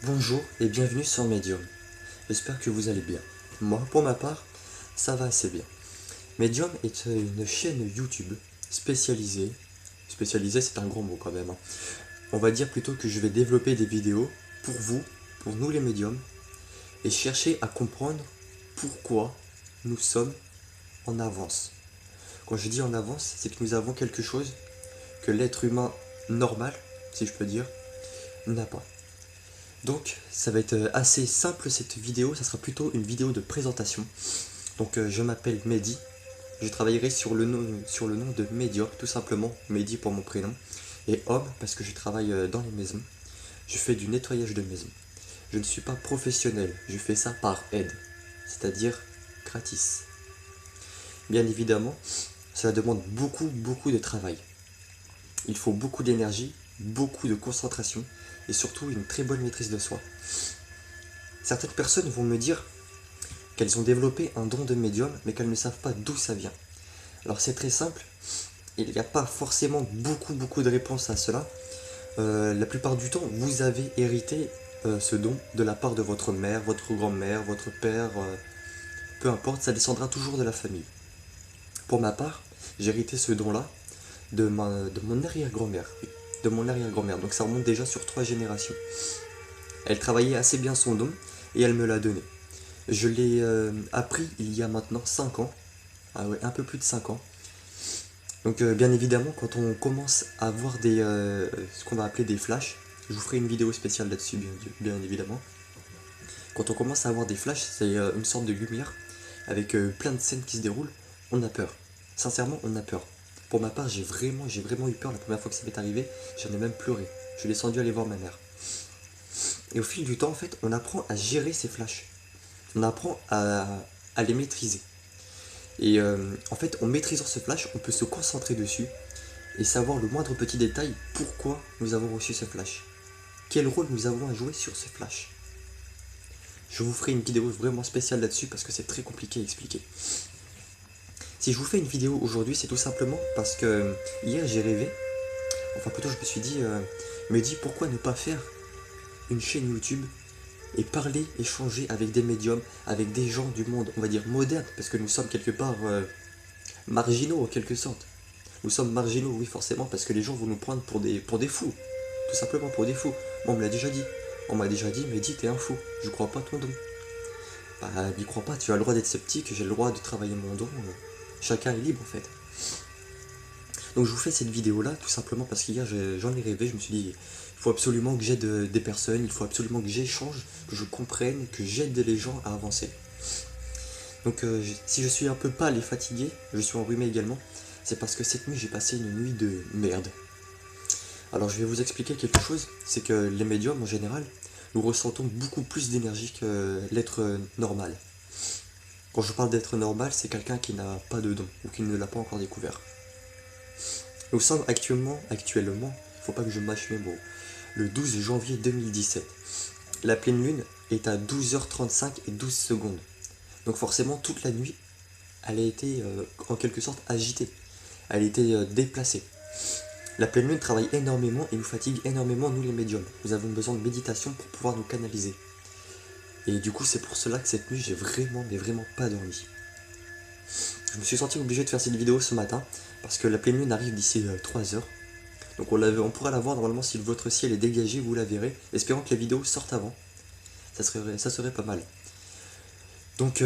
Bonjour et bienvenue sur Medium. J'espère que vous allez bien. Moi, pour ma part, ça va assez bien. Medium est une chaîne YouTube spécialisée. Spécialisée, c'est un grand mot quand même, hein. On va dire plutôt que je vais développer des vidéos pour vous, pour nous les médiums, et chercher à comprendre pourquoi nous sommes en avance. Quand je dis en avance, c'est que nous avons quelque chose que l'être humain normal, si je peux dire, n'a pas. Donc ça va être assez simple cette vidéo, ça sera plutôt une vidéo de présentation. Donc je m'appelle Mehdi, je travaillerai sur le nom de Medior, tout simplement, Mehdi pour mon prénom, et homme parce que je travaille dans les maisons, je fais du nettoyage de maison. Je ne suis pas professionnel, je fais ça par aide, c'est-à-dire gratis. Bien évidemment, cela demande beaucoup de travail. Il faut beaucoup d'énergie, beaucoup de concentration et surtout une très bonne maîtrise de soi. Certaines personnes vont me dire qu'elles ont développé un don de médium mais qu'elles ne savent pas d'où ça vient. Alors c'est très simple, il n'y a pas forcément beaucoup de réponses à cela. La plupart du temps, vous avez hérité ce don de la part de votre mère, votre grand-mère, votre père, peu importe, ça descendra toujours de la famille. Pour ma part, j'ai hérité ce don-là de mon arrière-grand-mère. Oui, de mon arrière-grand-mère, donc ça remonte déjà sur 3 générations. Elle travaillait assez bien son don et elle me l'a donné. Je l'ai appris il y a maintenant 5 ans, ah ouais, un peu plus de 5 ans. Donc bien évidemment, quand on commence à voir ce qu'on va appeler des flashs, je vous ferai une vidéo spéciale là-dessus bien évidemment. Quand on commence à avoir des flashs, c'est une sorte de lumière avec plein de scènes qui se déroulent, on a peur. Sincèrement, on a peur. Pour ma part, j'ai vraiment eu peur la première fois que ça m'est arrivé, j'en ai même pleuré. Je suis descendu aller voir ma mère. Et au fil du temps, en fait, on apprend à gérer ces flashs. On apprend à les maîtriser. Et en fait, en maîtrisant ce flash, on peut se concentrer dessus et savoir le moindre petit détail pourquoi nous avons reçu ce flash. Quel rôle nous avons à jouer sur ce flash. Je vous ferai une vidéo vraiment spéciale là-dessus parce que c'est très compliqué à expliquer. Si je vous fais une vidéo aujourd'hui, c'est tout simplement parce que hier j'ai rêvé, enfin plutôt je me suis dit, pourquoi ne pas faire une chaîne YouTube et parler, échanger avec des médiums, avec des gens du monde, on va dire moderne, parce que nous sommes quelque part marginaux en quelque sorte. Nous sommes marginaux, oui forcément, parce que les gens vont nous prendre pour des fous, tout simplement pour des fous. Moi, on me l'a déjà dit. On m'a déjà dit, Mehdi, t'es un fou, je crois pas ton don. Bah, n'y crois pas, tu as le droit d'être sceptique, j'ai le droit de travailler mon don, chacun est libre en fait. Donc je vous fais cette vidéo là tout simplement parce qu'hier j'en ai rêvé, je me suis dit il faut absolument que j'aide des personnes, il faut absolument que j'échange, que je comprenne, que j'aide les gens à avancer. Donc si je suis un peu pâle et fatigué, je suis enrhumé également, c'est parce que cette nuit j'ai passé une nuit de merde. Alors je vais vous expliquer quelque chose, c'est que les médiums en général, nous ressentons beaucoup plus d'énergie que l'être normal. Quand je parle d'être normal, c'est quelqu'un qui n'a pas de don ou qui ne l'a pas encore découvert. Nous sommes actuellement, faut pas que je mâche mes mots, le 12 janvier 2017. La pleine lune est à 12h35 et 12 secondes. Donc forcément, toute la nuit, elle a été en quelque sorte agitée. Elle a été déplacée. La pleine lune travaille énormément et nous fatigue énormément, nous les médiums. Nous avons besoin de méditation pour pouvoir nous canaliser. Et du coup, c'est pour cela que cette nuit, j'ai vraiment pas dormi. Je me suis senti obligé de faire cette vidéo ce matin parce que la pleine lune arrive d'ici 3 heures. Donc on pourra la voir normalement si votre ciel est dégagé, vous la verrez. Espérons que la vidéo sorte avant. Ça serait pas mal. Donc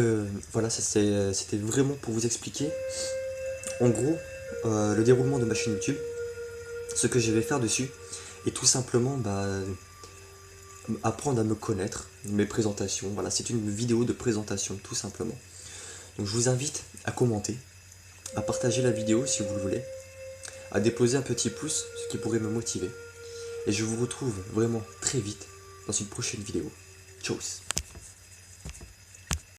voilà, c'était vraiment pour vous expliquer en gros le déroulement de ma chaîne YouTube, ce que je vais faire dessus, et tout simplement apprendre à me connaître, mes présentations. Voilà, c'est une vidéo de présentation tout simplement. Donc je vous invite à commenter, à partager la vidéo si vous le voulez, à déposer un petit pouce, ce qui pourrait me motiver. Et je vous retrouve vraiment très vite dans une prochaine vidéo. Tchuss.